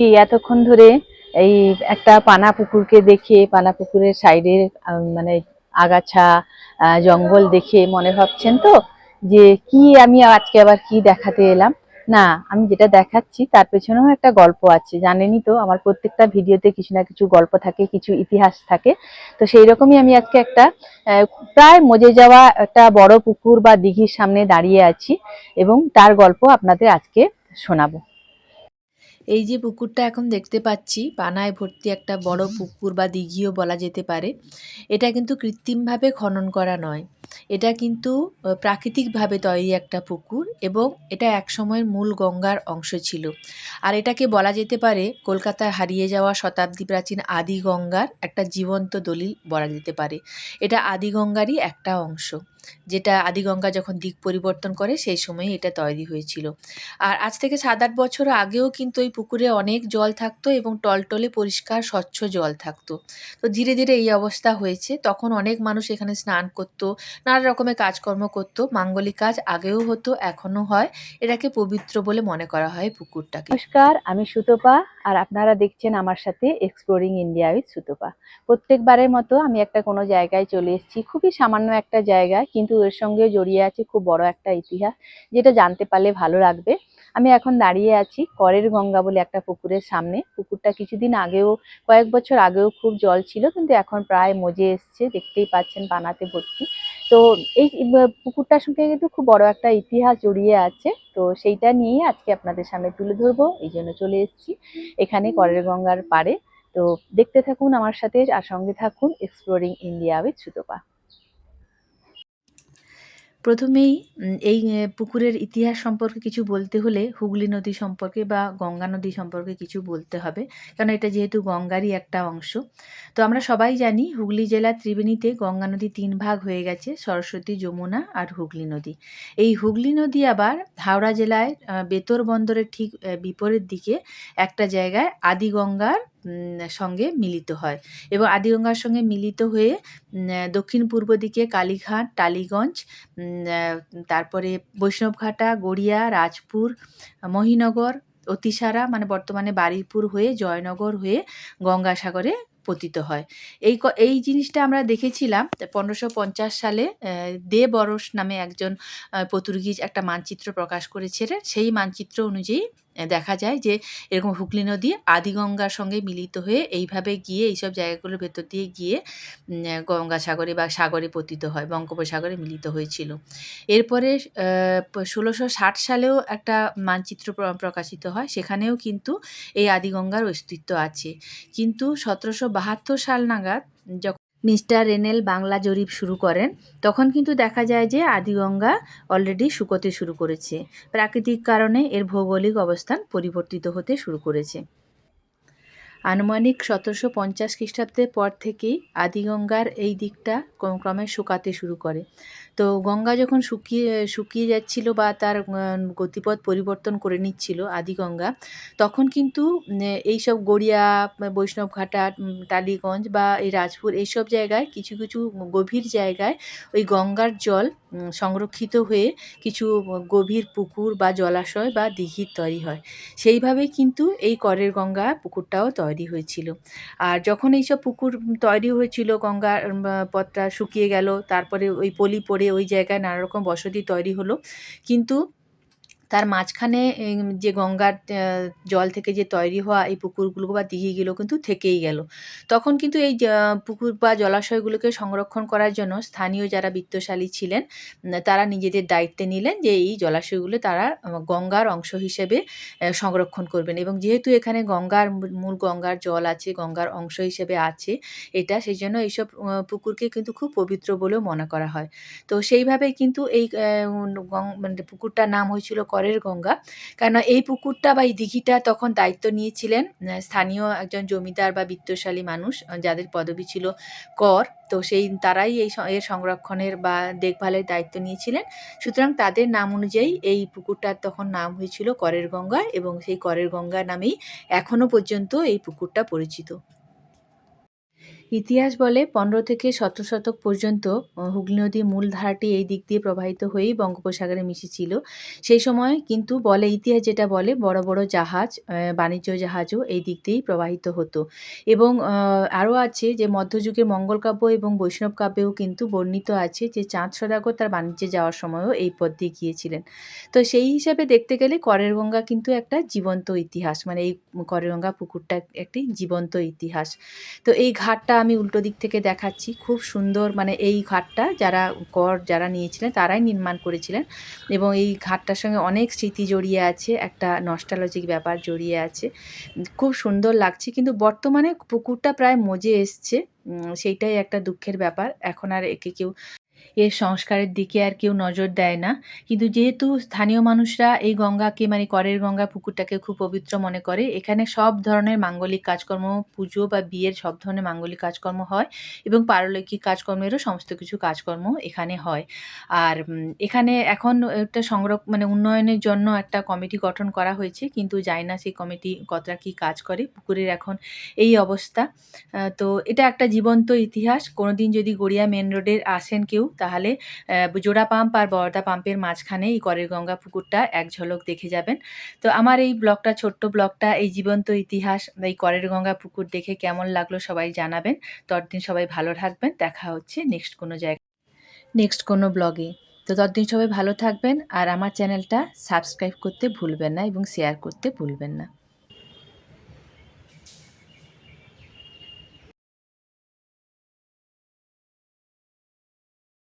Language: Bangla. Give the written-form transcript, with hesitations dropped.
কি এতক্ষণ ধরে এই একটা পানা পুকুরকে দেখে, পানা পুকুরের সাইডে মানে আগাছা জঙ্গল দেখে মনে ভাবছেন তো যে কি আমি আজকে আবার কি দেখাতে এলাম। না, আমি যেটা দেখাচ্ছি তার পেছনেও একটা গল্প আছে। জানেনই তো আমার প্রত্যেকটা ভিডিওতে কিছু না কিছু গল্প থাকে, কিছু ইতিহাস থাকে। তো সেই রকমই আমি আজকে একটা প্রায় মজে যাওয়া একটা বড় পুকুর বা দিঘির সামনে দাঁড়িয়ে আছি এবং তার গল্প আপনাদের আজকে শোনাবো। এই যে পুকুরটা এখন দেখতে পাচ্ছি, পানায় ভর্তি একটা বড় পুকুর বা দিঘিও বলা যেতে পারে। এটা কিন্তু কৃত্রিমভাবে খনন করা নয়, এটা কিন্তু প্রাকৃতিকভাবে তৈরি একটা পুকুর এবং এটা একসময়ের মূল গঙ্গার অংশ ছিল। আর এটাকে বলা যেতে পারে কলকাতার হারিয়ে যাওয়া শতাব্দী প্রাচীন আদি গঙ্গার একটা জীবন্ত দলিল বলা যেতে পারে। এটা আদি গঙ্গারই একটা অংশ, যেটা আদি গঙ্গা যখন দিক পরিবর্তন করে সেই সময়ই এটা তৈরি হয়েছিল। আর আজ থেকে ৭-৮ বছর আগেও কিন্তু ওই পুকুরে অনেক জল থাকতো এবং টলটলে পরিষ্কার স্বচ্ছ জল থাকতো। তো ধীরে ধীরে এই অবস্থা হয়েছে। তখন অনেক মানুষ এখানে স্নান করতো, নানা রকমের কাজকর্ম করতো। মাঙ্গলিক কাজ আগেও হতো, এখনও হয়। এটাকে পবিত্র বলে মনে করা হয় পুকুরটাকে। নমস্কার, আমি সুতপা আর আপনারা দেখছেন আমার সাথে এক্সপ্লোরিং ইন্ডিয়া উইথ সুতপা। প্রত্যেকবারের মতো আমি একটা কোনো জায়গায় চলে এসেছি, খুবই সামান্য একটা জায়গা, কিন্তু এর সঙ্গে জড়িয়ে আছে খুব বড় একটা ইতিহাস, যেটা জানতে পারলে ভালো লাগবে। আমি এখন দাঁড়িয়ে আছি করের গঙ্গা বলে একটা পুকুরের সামনে। পুকুরটা কিছুদিন আগেও, কয়েক বছর আগেও খুব জল ছিল, কিন্তু এখন প্রায় মজে এসছে, দেখতেই পাচ্ছেন পানাতে ভর্তি। তো এই পুকুরটার সঙ্গে কিন্তু খুব বড় একটা ইতিহাস জড়িয়ে আছে। তো সেইটা নিয়েই আজকে আপনাদের সামনে তুলে ধরবো, এই জন্য চলে এসেছি এখানে করের গঙ্গার পাড়ে। তো দেখতে থাকুন আমার সাথে আর সঙ্গে থাকুন এক্সপ্লোরিং ইন্ডিয়া উইথ সুতপা। প্রথমেই এই পুকুরের ইতিহাস সম্পর্কে কিছু বলতে হলে হুগলি নদী সম্পর্কে বা গঙ্গা নদী সম্পর্কে কিছু বলতে হবে, কারণ এটা যেহেতু গঙ্গারই একটা অংশ। তো আমরা সবাই জানি হুগলি জেলার ত্রিবেণীতে গঙ্গা নদী ৩ ভাগ হয়ে গেছে, সরস্বতী, যমুনা আর হুগলি নদী। এই হুগলি নদী আবার হাওড়া জেলায় বেতর বন্দরের ঠিক বিপরীত দিকে একটা জায়গায় আদিগঙ্গার সঙ্গে মিলিত হয় এবং আদিগঙ্গার সঙ্গে মিলিত হয়ে দক্ষিণ পূর্ব দিকে কালীঘাট, টালিগঞ্জ, তারপরে বৈষ্ণবঘাটা, গড়িয়া, রাজপুর, মহীনগর, অতিসারা মানে বর্তমানে বারুইপুর হয়ে জয়নগর হয়ে গঙ্গাসাগরে পতিত হয়। এই জিনিসটা আমরা দেখেছিলাম ১৫৫০ সালে দে বরস নামে একজন পর্তুগিজ একটা মানচিত্র প্রকাশ করেছিলেন। সেই মানচিত্র অনুযায়ী দেখা যায় যে এরকম হুগলি নদী আদিগঙ্গার সঙ্গে মিলিত হয়ে এইভাবে গিয়ে এইসব জায়গাগুলোর ভেতর দিয়ে গিয়ে গঙ্গাসাগরে বা সাগরে পতিত হয়, বঙ্গোপসাগরে মিলিত হয়েছিল। এরপরে ১৬৬০ সালেও একটা মানচিত্র প্রকাশিত হয়, সেখানেও কিন্তু এই আদিগঙ্গার অস্তিত্ব আছে। কিন্তু ১৭৭২ সাল নাগাদ যখন মিস্টার রেনেল বাংলা জরিপ শুরু করেন, তখন কিন্তু দেখা যায় যে আদিগঙ্গা অলরেডি শুকোতে শুরু করেছে। প্রাকৃতিক কারণে এর ভৌগোলিক অবস্থান পরিবর্তিত হতে শুরু করেছে। আনুমানিক ১৭৫০ খ্রিস্টাব্দের পর থেকেই আদিগঙ্গার এই দিকটা ক্রমে শুকাতে শুরু করে। তো গঙ্গা যখন শুকিয়ে যাচ্ছিল বা তার গতিপথ পরিবর্তন করে নিচ্ছিল আদিগঙ্গা, তখন কিন্তু এইসব গড়িয়া, বৈষ্ণবঘাটা, টালিগঞ্জ বা এই রাজপুর এইসব জায়গায় কিছু কিছু গভীর জায়গায় ওই গঙ্গার জল সংরক্ষিত হয়ে কিছু গভীর পুকুর বা জলাশয় বা দিঘির তৈরি হয়। সেইভাবেই কিন্তু এই করের গঙ্গা পুকুরটাও তৈরি হয়েছিল। আর যখন এইসব পুকুর তৈরি হয়েছিল, গঙ্গার পথটা শুকিয়ে গেল, তারপরে ওই পলি পড়ে ওই জায়গায় নানা রকম বসতি তৈরি হলো। কিন্তু তার মাঝখানে যে গঙ্গার জল থেকে যে তৈরি হওয়া এই পুকুরগুলো বা দিঘিগুলো কিন্তু থেকেই গেল। তখন কিন্তু এই পুকুর বা জলাশয়গুলোকে সংরক্ষণ করার জন্য স্থানীয় যারা বিত্তশালী ছিলেন, তারা নিজেদের দায়িত্বে নিলেন যে এই জলাশয়গুলো তারা গঙ্গার অংশ হিসেবে সংরক্ষণ করবেন এবং যেহেতু এখানে গঙ্গার মূল গঙ্গার জল আছে, গঙ্গার অংশ হিসেবে আছে এটা, সেইজন্য এইসব পুকুরকে কিন্তু খুব পবিত্র বলেও মনে করা হয়। তো সেইভাবেই কিন্তু এই মানে পুকুরটার নাম হয়েছিল করের গঙ্গা। কেননা এই পুকুরটা বা এই দিঘিটা তখন দায়িত্ব নিয়েছিলেন স্থানীয় একজন জমিদার বা বিত্তশালী মানুষ, যাদের পদবি ছিল কর। তো তারাই এর সংরক্ষণের বা দেখভালের দায়িত্ব নিয়েছিলেন। সুতরাং তাদের নাম অনুযায়ী এই পুকুরটার তখন নাম হয়েছিল করের গঙ্গা এবং সেই করের গঙ্গা নামেই এখনো পর্যন্ত এই পুকুরটা পরিচিত। ইতিহাস বলে ১৫ থেকে ১৭ শতক পর্যন্ত হুগলি নদীর মূল ধারাটি এই দিক দিয়ে প্রবাহিত হয়েই বঙ্গোপসাগরে মিশেছিল। সেই সময় কিন্তু বলে, ইতিহাস যেটা বলে, বড় বড় জাহাজ, বাণিজ্য জাহাজও এই দিক দিয়েই প্রবাহিত হতো। এবং আরও আছে যে মধ্যযুগে মঙ্গল কাব্য এবং বৈষ্ণব কাব্যেও কিন্তু বর্ণিত আছে যে চাঁদ সওদাগর তার বাণিজ্যে যাওয়ার সময়ও এই পথ দিয়ে গিয়েছিলেন। তো সেই হিসাবে দেখতে গেলে করের গঙ্গা কিন্তু একটা জীবন্ত ইতিহাস, মানে এই করের গঙ্গা পুকুরটা একটি জীবন্ত ইতিহাস। তো এই ঘাটটা আমি উল্টো দিক থেকে দেখাচ্ছি, খুব সুন্দর। মানে এই ঘাটটা যারা নিয়েছিলেন তারাই নির্মাণ করেছিলেন, এবং এই ঘাটটার সঙ্গে অনেক স্মৃতি জড়িয়ে আছে, একটা নস্টালজিক ব্যাপার জড়িয়ে আছে। খুব সুন্দর লাগছে, কিন্তু বর্তমানে পুকুরটা প্রায় মজে এসছে। সেইটাই একটা দুঃখের ব্যাপার। এখন আর একে কেউ এর সংস্কারের দিকে আর কেউ নজর দেয় না। কিন্তু যেহেতু স্থানীয় মানুষরা এই গঙ্গাকে, মানে করের গঙ্গা পুকুরটাকে খুব পবিত্র মনে করে, এখানে সব ধরনের মাঙ্গলিক কাজকর্ম, পুজো বা বিয়ের সব ধরনের মাঙ্গলিক কাজকর্ম হয়, এবং পারলৌকিক কাজকর্মেরও সমস্ত কিছু কাজকর্ম এখানে হয়। আর এখানে এখন একটা মানে উন্নয়নের জন্য একটা কমিটি গঠন করা হয়েছে, কিন্তু জানি না সেই কমিটি কতটা কী কাজ করে। পুকুরের এখন এই অবস্থা। তো এটা একটা জীবন্ত ইতিহাস। কোনোদিন যদি গড়িয়া মেন রোডে আসেন কেউ, তাহলে জোড়া পাম্প আর বরদা পাম্পের মাঝখানে এই করের গঙ্গা পুকুরটা এক ঝলক দেখে যাবেন। তো আমার এই ব্লগটা, ছোট্ট ব্লগটা, এই জীবন্ত ইতিহাস, এই করের গঙ্গা পুকুর দেখে কেমন লাগলো সবাই জানাবেন। ততদিন সবাই ভালো থাকবেন। দেখা হচ্ছে নেক্সট কোনো ব্লগে। তো ততদিন সবাই ভালো থাকবেন, আর আমার চ্যানেলটা সাবস্ক্রাইব করতে ভুলবেন না এবং শেয়ার করতে ভুলবেন না।